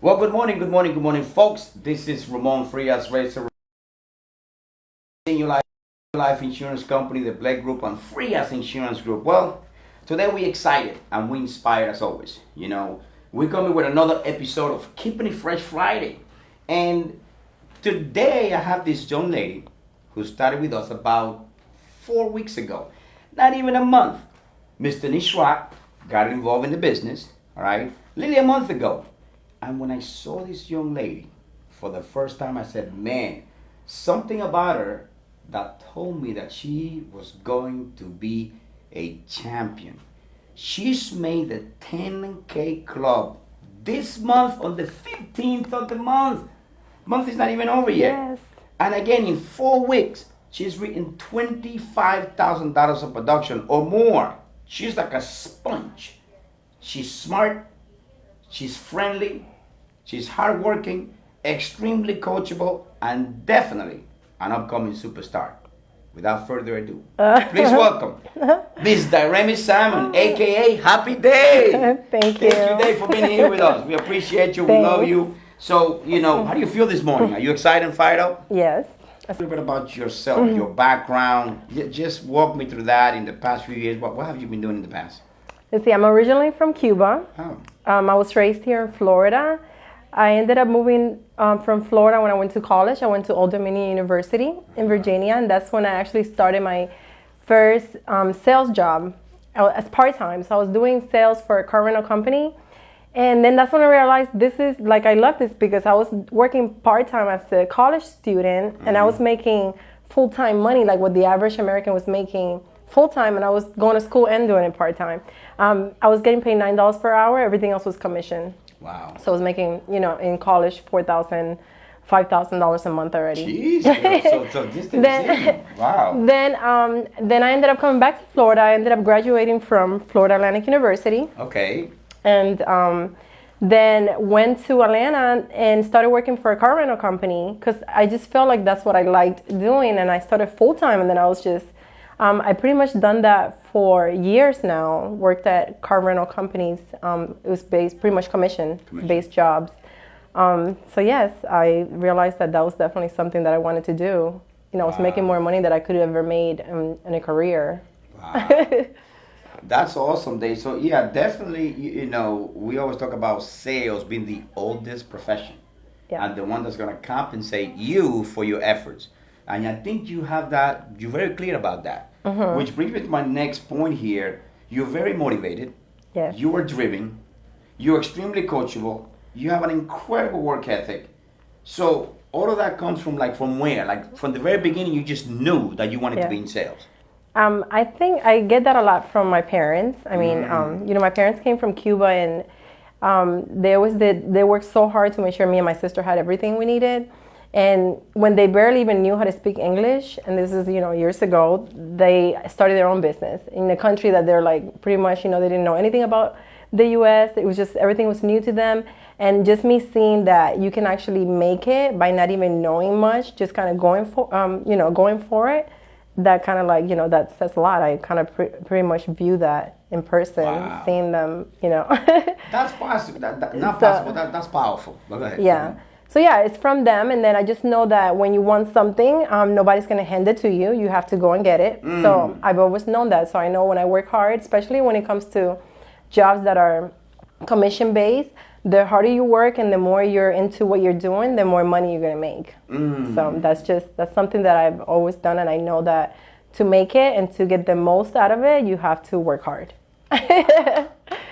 Well, good morning, folks. This is Ramon Frias, Racer, Senior Life Insurance Company, the Black Group, and Frias Insurance Group. Well, today we excited and we inspired as always. We're coming with another episode of Keeping It Fresh Friday. And today I have this young lady who started with us about 4 weeks ago. Not even a month. Mr. Schrock got involved in the business, all right, literally a month ago. And when I saw this young lady for the first time, I said, man, something about her that told me that she was going to be a champion. She's made the 10K club this month on the 15th of the month. Month is not even over yet. Yes. And again, in 4 weeks, she's written $25,000 of production or more. She's like a sponge. She's smart. She's friendly. She's hardworking, extremely coachable, and definitely an upcoming superstar. Without further ado, please welcome Miss Diremi Salmon, aka Happy Day. Thank you. Thank you, Dave, for being here with us. We appreciate you. We love you. So, how do you feel this morning? Are you excited and fired up? Yes. A little bit about yourself, your background. Just walk me through that in the past few years. What have you been doing in the past? Let's see, I'm originally from Cuba. Oh. I was raised here in Florida. I ended up moving from Florida when I went to college. I went to Old Dominion University in Virginia, and that's when I actually started my first sales job as part-time. So I was doing sales for a car rental company. And then that's when I realized I love this because I was working part-time as a college student, and I was making full-time money, like what the average American was making full-time, and I was going to school and doing it part-time. I was getting paid $9 per hour. Everything else was commission. Wow. So I was making, in college, $4,000, $5,000 a month already. Jeez, girl. So this thing is wow. Then I ended up coming back to Florida. I ended up graduating from Florida Atlantic University. Okay. And then went to Atlanta and started working for a car rental company because I just felt like that's what I liked doing. And I started full-time, and then I was just, I pretty much done that for years now, worked at car rental companies. It was pretty much commission-based jobs. So yes, I realized that was definitely something that I wanted to do. I was making more money than I could have ever made in a career. Wow. That's awesome, Dave. So yeah, definitely, we always talk about sales being the oldest profession. Yeah. And the one that's going to compensate you for your efforts. And I think you have that, you're very clear about that. Mm-hmm. Which brings me to my next point here. You're very motivated. Yes. You are driven. You're extremely coachable. You have an incredible work ethic. So all of that comes from where? Like from the very beginning, you just knew that you wanted to be in sales. I think I get that a lot from my parents. I mean, my parents came from Cuba, and they worked so hard to make sure me and my sister had everything we needed. And when they barely even knew how to speak English, and this is, years ago, they started their own business in a country that they're like pretty much, they didn't know anything about the U.S. It was just, everything was new to them. And just me seeing that you can actually make it by not even knowing much, just kind of going for it, that kind of that says a lot. I kind of pretty much view that in person, seeing them, That's possible. That's powerful. But go ahead. Yeah. So yeah, it's from them, and then I just know that when you want something, nobody's gonna hand it to you. You have to go and get it. So I've always known that. So I know when I work hard, especially when it comes to jobs that are commission-based, the harder you work and the more you're into what you're doing, the more money you're gonna make. So that's something that I've always done, and I know that to make it and to get the most out of it, you have to work hard.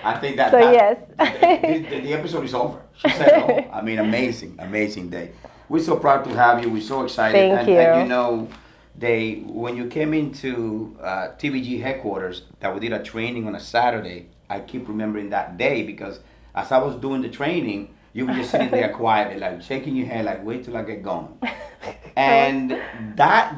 I think that. So yes. the episode is over. She said all. I mean, amazing day. We're so proud to have you. We're so excited. Thank you. And when you came into TVG headquarters, that we did a training on a Saturday. I keep remembering that day because as I was doing the training, you were just sitting there quietly, like shaking your head, like wait till I get going. And that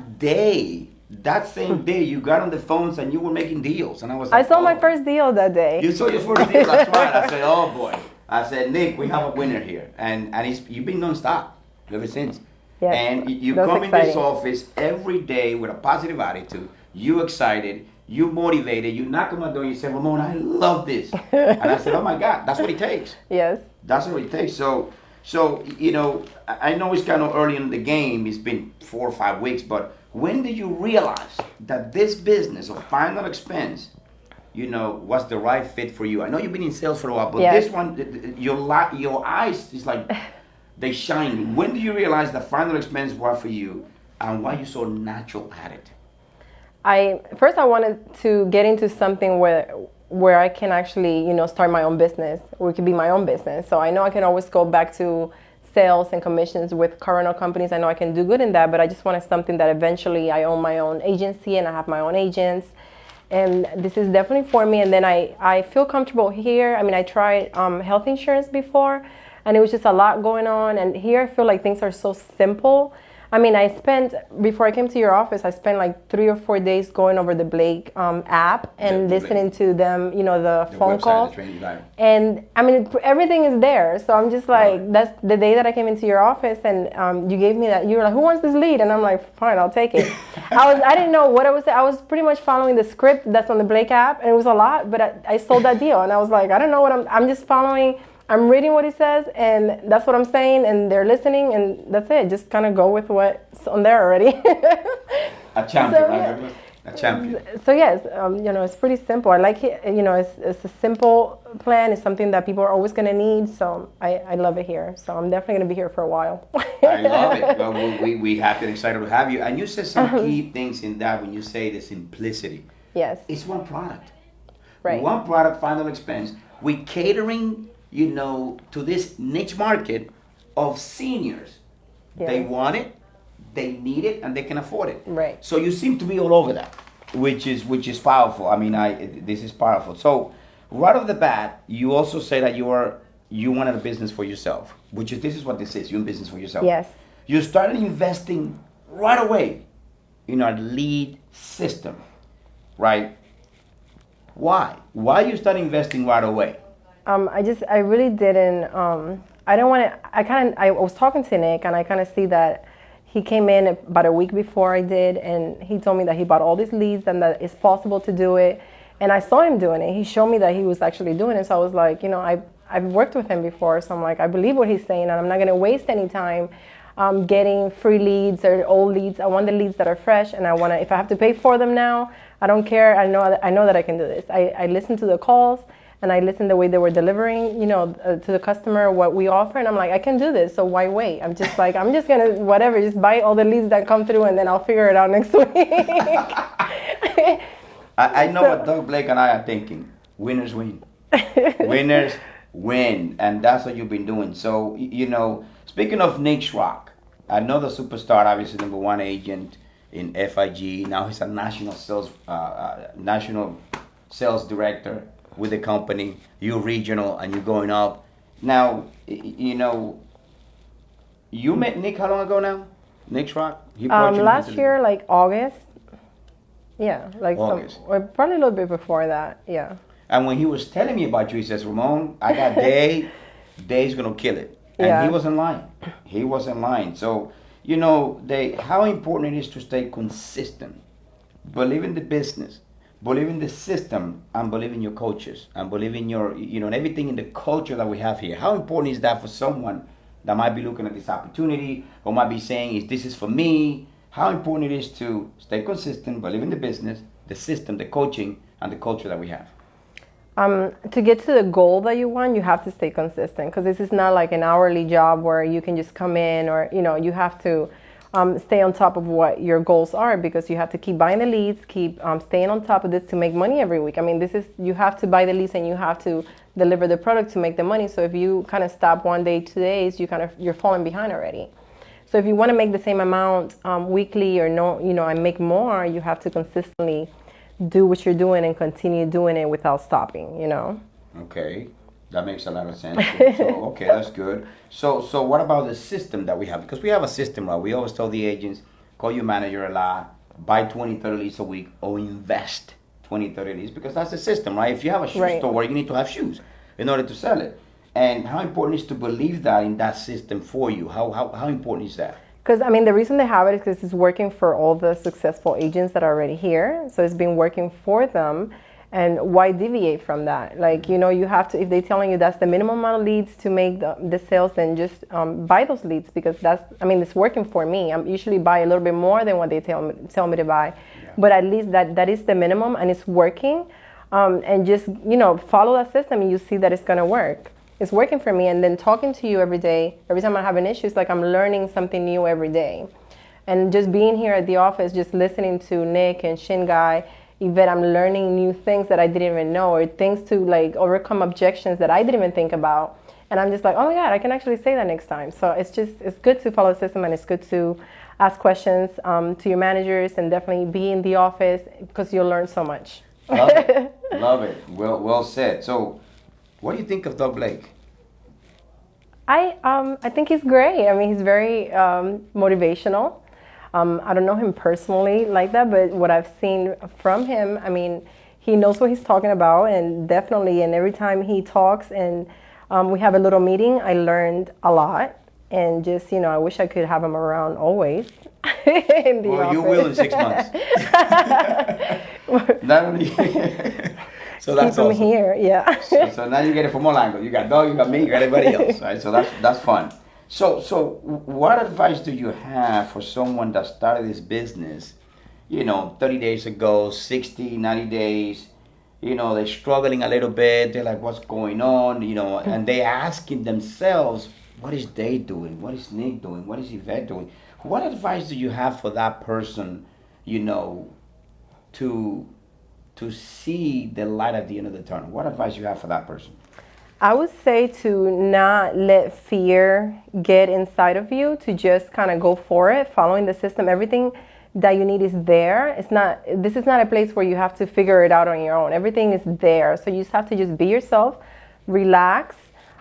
same day, you got on the phones and you were making deals, and I was like, I saw my first deal that day. You saw your first deal, that's right. I said, oh boy. I said, Nick, we have a winner here, and you've been nonstop ever since. Yes, and you come in this office every day with a positive attitude. You excited, you motivated. You knock on my door, you say, Ramon, I love this, and I said, oh my God, that's what it takes. Yes. That's what it takes. So I know it's kind of early in the game. It's been 4 or 5 weeks, but when did you realize that this business of final expense, was the right fit for you? I know you've been in sales for a while, but Yes. this one, your eyes is like they shine. When did you realize that final expense was for you, and why you so natural at it? First I wanted to get into something where I can actually, start my own business, or it could be my own business. So I know I can always go back to sales and commissions with current companies. I know I can do good in that, but I just wanted something that eventually I own my own agency and I have my own agents. And this is definitely for me. And then I feel comfortable here. I mean, I tried health insurance before, and it was just a lot going on. And here I feel like things are so simple. I mean, before I came to your office, I spent like 3 or 4 days going over the Blake app and listening to them, the phone website, calls. the training live. And I mean, everything is there. So I'm just like, that's the day that I came into your office, and you gave me that. You were like, "Who wants this lead?" And I'm like, "Fine, I'll take it." I didn't know what I was. I was pretty much following the script that's on the Blake app, and it was a lot. But I sold that deal, and I was like, I don't know what I'm just following. I'm reading what he says, and that's what I'm saying, and they're listening, and that's it. Just kind of go with what's on there already. A champion, right? A champion. So yes, it's pretty simple. I like it. It's a simple plan. It's something that people are always going to need. So I love it here. So I'm definitely going to be here for a while. I love it. Well, we happy and excited to have you. And you said some key things in that when you say the simplicity. Yes. It's one product. Right. One product, final expense. We catering, to this niche market of seniors. Yes. They want it, they need it, and they can afford it. Right. So you seem to be all over that, which is powerful. I mean, this is powerful. So right off the bat, you also say that you wanted a business for yourself, this is what this is. You're in business for yourself. Yes. You started investing right away in our lead system, right? Why? Why you start investing right away? I really didn't, I don't want to, I was talking to Nick, and I kind of see that he came in about a week before I did, and he told me that he bought all these leads and that it's possible to do it. And I saw him doing it. He showed me that he was actually doing it. So I was like, I've worked with him before. So I'm like, I believe what he's saying, and I'm not going to waste any time getting free leads or old leads. I want the leads that are fresh, and if I have to pay for them now, I don't care. I know that I can do this. I listen to the calls, and I listened the way they were delivering, to the customer what we offer, and I'm like, I can do this, so why wait? I'm just gonna whatever, just buy all the leads that come through, and then I'll figure it out next week. I know what Doug Blake and I are thinking. Winners win. Winners win, and that's what you've been doing. So speaking of Nick Schrock, another superstar, obviously #1 agent in FIG. Now he's a national sales director with the company. You're regional and you're going up. Now, you met Nick how long ago now? Nick Schrock? Last year, like August. Yeah, like August. or probably a little bit before that. Yeah. And when he was telling me about you, he says, "Ramon, I got Day's gonna kill it." And Yeah. he wasn't lying. So, how important it is to stay consistent, believe in the business, believe in the system, and believe in your coaches, and believe in your, and everything in the culture that we have here. How important is that for someone that might be looking at this opportunity or might be saying, this is for me? How important it is to stay consistent, believe in the business, the system, the coaching, and the culture that we have? To get to the goal that you want, you have to stay consistent, because this is not like an hourly job where you can just come in, or you have to stay on top of what your goals are, because you have to keep buying the leads, keep staying on top of this to make money every week. I mean, you have to buy the leads and you have to deliver the product to make the money. So if you kind of stop 1 day, 2 days, you're falling behind already. So if you want to make the same amount weekly, or and make more, you have to consistently do what you're doing and continue doing it without stopping, Okay, that makes a lot of sense. So, okay, that's good. So what about the system that we have? Because we have a system, right? We always tell the agents, call your manager a lot, buy 20, 30 leads a week, or invest 20, 30 leads, because that's the system, right? If you have a shoe store, you need to have shoes in order to sell it. And how important is to believe that in that system for you? How important is that? Because, I mean, the reason they have it is because it's working for all the successful agents that are already here. So it's been working for them. And why deviate from that? Like, you know, you have to, if they're telling you that's the minimum amount of leads to make the sales, then just buy those leads, because that's, I mean, it's working for me. I'm usually buy a little bit more than what they tell me to buy. Yeah. But at least that is the minimum, and it's working. And just, you know, follow that system, and you see that it's going to work. It's working for me. And then talking to you every day, every time I have an issue, it's like I'm learning something new every day. And just being here at the office, just listening to Nick and Shingai, Yvette, I'm learning new things that I didn't even know, or things to like overcome objections that I didn't even think about. And I'm just like, oh my God, I can actually say that next time. So it's good to follow the system, and it's good to ask questions to your managers, and definitely be in the office, because you'll learn so much. Love it. Love it. Well said. So what do you think of Doug Blake? I think he's great. I mean, he's very motivational. I don't know him personally like that, but what I've seen from him, I mean, he knows what he's talking about, and definitely, and every time he talks and we have a little meeting, I learned a lot. And just, you know, I wish I could have him around always. In the office. You will in 6 months. Not only so that's keep him awesome. Here, yeah. So now you get it from all angles. You got Doug, you got me, you got everybody else, right? So that's fun. So what advice do you have for someone that started this business, you know, 30 days ago, 60, 90 days, you know, they're struggling a little bit, they're like, what's going on, you know, and they asking themselves, what is they doing? What is Nick doing? What is Yvette doing? What advice do you have for that person, you know, to see the light at the end of the tunnel? What advice do you have for that person? I would say to not let fear get inside of you, to just kind of go for it, following the system. Everything that you need is there. This is not a place where you have to figure it out on your own. Everything is there. So you just have to just be yourself, relax.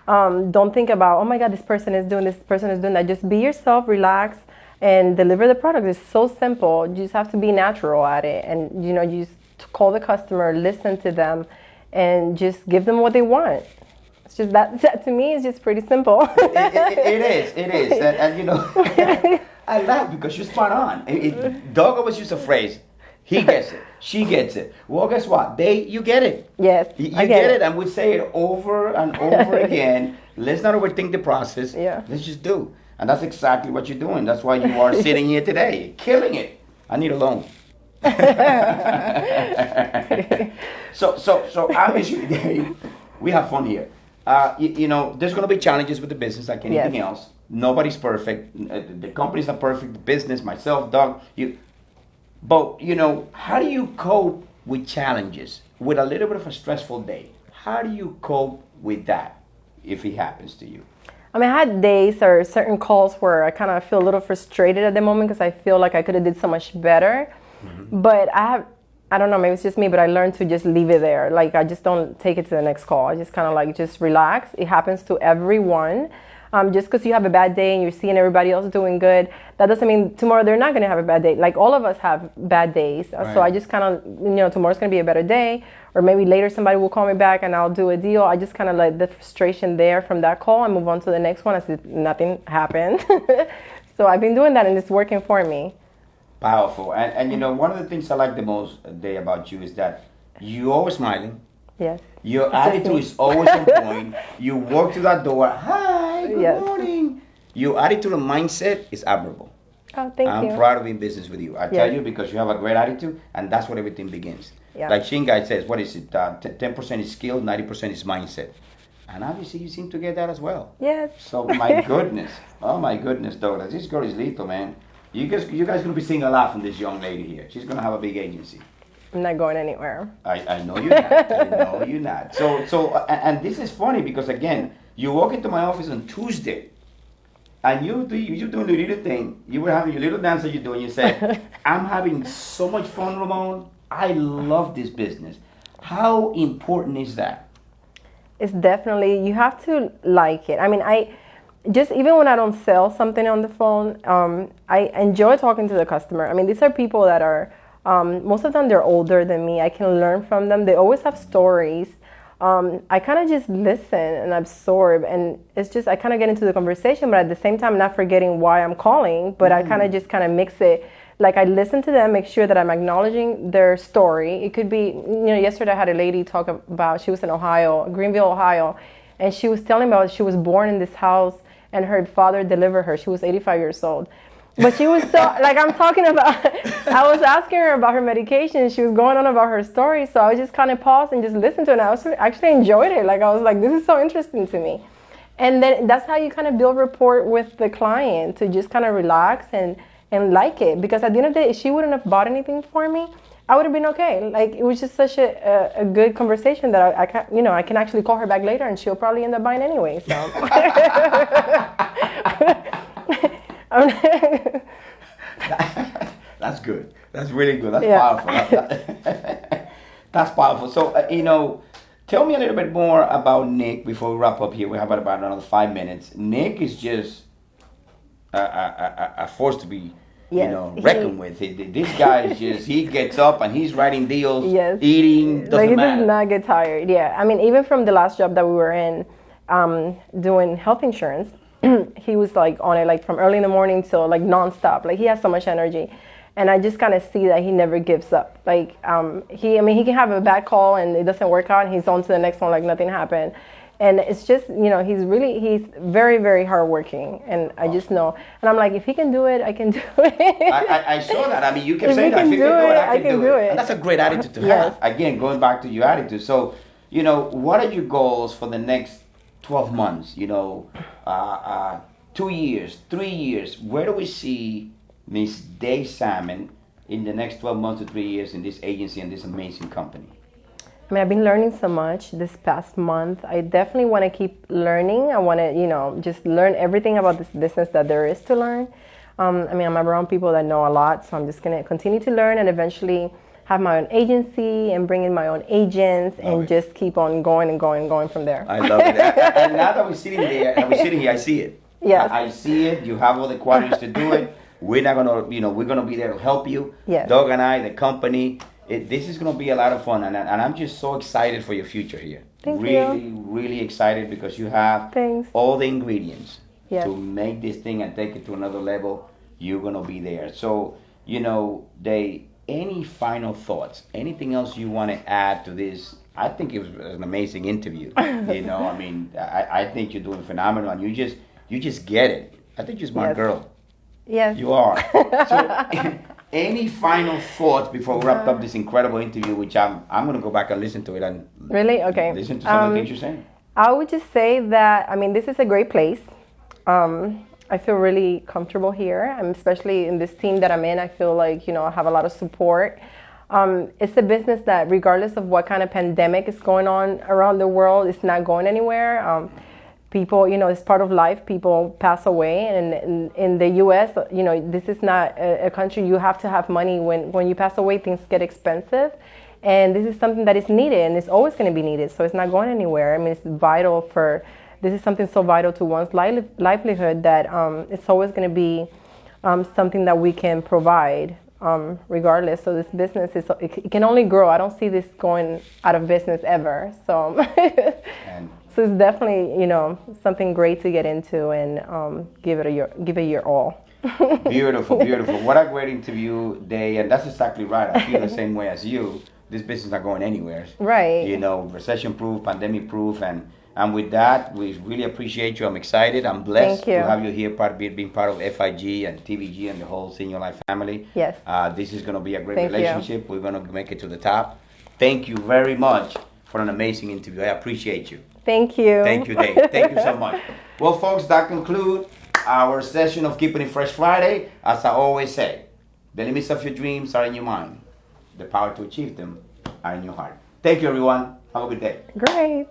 Don't think about, oh my God, this person is doing that. Just be yourself, relax, and deliver the product. It's so simple. You just have to be natural at it. And, you know, you just call the customer, listen to them, and just give them what they want. It's just that to me is just pretty simple. It is. And you know, I laugh because you're spot on. Doug always used a phrase, he gets it, she gets it. Well, guess what? You get it. Yes, you get it. And we say it over and over again. Let's not overthink the process. Yeah. Let's just do. And that's exactly what you're doing. That's why you are sitting here today. You're killing it. I need a loan. So obviously we have fun here. You know, there's going to be challenges with the business like anything else. Nobody's perfect. The company's not perfect. The business, myself, Doug, you. But, you know, how do you cope with challenges? With a little bit of a stressful day, how do you cope with that if it happens to you? I mean, I had days or certain calls where I kind of feel a little frustrated at the moment, because I feel like I could have did so much better. Mm-hmm. But I don't know, maybe it's just me, but I learned to just leave it there. Like, I just don't take it to the next call. I just kind of like, just relax. It happens to everyone. Just because you have a bad day and you're seeing everybody else doing good, that doesn't mean tomorrow they're not going to have a bad day. Like, all of us have bad days. Right. So I just kind of, you know, tomorrow's going to be a better day. Or maybe later somebody will call me back and I'll do a deal. I just kind of let the frustration there from that call and move on to the next one as if nothing happened. So I've been doing that, and it's working for me. Powerful. And you know, one of the things I like the most, Day, about you is that you're always smiling. Yes. Your attitude is always on point. You walk through that door, hi, good morning. Your attitude and mindset is admirable. Oh, thank you. I'm proud of being in business with you. I tell you, because you have a great attitude, and that's what everything begins. Yeah. Like Shingai says, what is it? 10% is skill, 90% is mindset. And obviously you seem to get that as well. Yes. So my goodness. Oh my goodness, Douglas. This girl is lethal, man. You guys going to be seeing a lot from this young lady here. She's going to have a big agency. I'm not going anywhere. I know you're not. I know you're not. So, and this is funny because, again, you walk into my office on Tuesday, and you're doing your little thing. You were having your little dance that you're doing. You said, I'm having so much fun, Ramon. I love this business. How important is that? It's definitely, you have to like it. I mean, just even when I don't sell something on the phone, I enjoy talking to the customer. I mean, these are people that are, most of them, they're older than me. I can learn from them. They always have stories. I kind of just listen and absorb, and it's just, I kind of get into the conversation, but at the same time, not forgetting why I'm calling, but I kind of just kind of mix it like I listen to them, make sure that I'm acknowledging their story. It could be, yesterday I had a lady talk about, she was in Ohio, Greenville, Ohio, and she was telling me about she was born in this house and her father delivered her. She was 85 years old. But she was so, like I'm talking about, I was asking her about her medication. She was going on about her story. So I just kind of paused and just listened to it. And I actually enjoyed it. Like I was like, this is so interesting to me. And then that's how you kind of build rapport with the client, to just kind of relax and like it. Because at the end of the day, if she wouldn't have bought anything for me, I would have been okay. Like it was just such a good conversation that I can actually call her back later and she'll probably end up buying anyway. So. That's good. That's really good. That's powerful. That's powerful. So, tell me a little bit more about Nick before we wrap up here. We have about another 5 minutes. Nick is just a force to be, reckoned with. This guy is just, he gets up and he's writing deals, eating, doesn't matter. He does not get tired. Yeah. I mean, even from the last job that we were in, doing health insurance, he was like on it, like from early in the morning till like nonstop. Like he has so much energy, and I just kind of see that he never gives up. Like he can have a bad call and it doesn't work out, and he's on to the next one like nothing happened. And it's just, he's very, very hardworking, and I just know. And I'm like, if he can do it, I can do it. I saw that. I mean, you kept saying that. If he can do it, I can do it. And that's a great attitude to have. Again, going back to your attitude. So, what are your goals for the next 12 months, 2 years, 3 years? Where do we see Miss Day Salmon in the next 12 months to 3 years in this agency and this amazing company? I mean, I've been learning so much this past month. I definitely want to keep learning. I want to, just learn everything about this business that there is to learn. I'm around people that know a lot, so I'm just going to continue to learn and eventually have my own agency and bring in my own agents and just keep on going and going and going from there. I love it. And now that we're sitting here, I see it. Yes. I see it. You have all the qualities to do it. We're not gonna, we're gonna be there to help you. Yes. Doug and I, the company. This is gonna be a lot of fun, and I'm just so excited for your future here. Thank you. Really excited because you have all the ingredients to make this thing and take it to another level. You're gonna be there. So any final thoughts? Anything else you want to add to this? I think it was an amazing interview. I think you're doing phenomenal, and you just get it. I think you're a smart girl. Yes. You are. So, any final thoughts before we wrap up this incredible interview, which I'm going to go back and listen to it and listen to some of the things you're saying. I would just say that, this is a great place. I feel really comfortable here. Especially in this team that I'm in, I feel like, I have a lot of support. It's a business that regardless of what kind of pandemic is going on around the world, it's not going anywhere. People, it's part of life. People pass away. And in the U.S., this is not a country you have to have money. When you pass away, things get expensive. And this is something that is needed, and it's always going to be needed. So it's not going anywhere. It's vital this is something so vital to one's livelihood that it's always going to be something that we can provide regardless. So this business, it can only grow. I don't see this going out of business ever. So, so it's definitely, something great to get into and give it your all. Beautiful, beautiful. What a great interview, Day. And that's exactly right. I feel the same way as you. This business is not going anywhere. Right. Recession-proof, pandemic-proof, and with that, we really appreciate you. I'm excited. I'm blessed to have you here, being part of FIG and TVG and the whole Senior Life family. Yes. This is going to be a great relationship. We're going to make it to the top. Thank you very much for an amazing interview. I appreciate you. Thank you. Thank you, Dave. Thank you so much. Well, folks, that concludes our session of Keeping It Fresh Friday. As I always say, the limits of your dreams are in your mind. The power to achieve them are in your heart. Thank you, everyone. Have a good day. Great.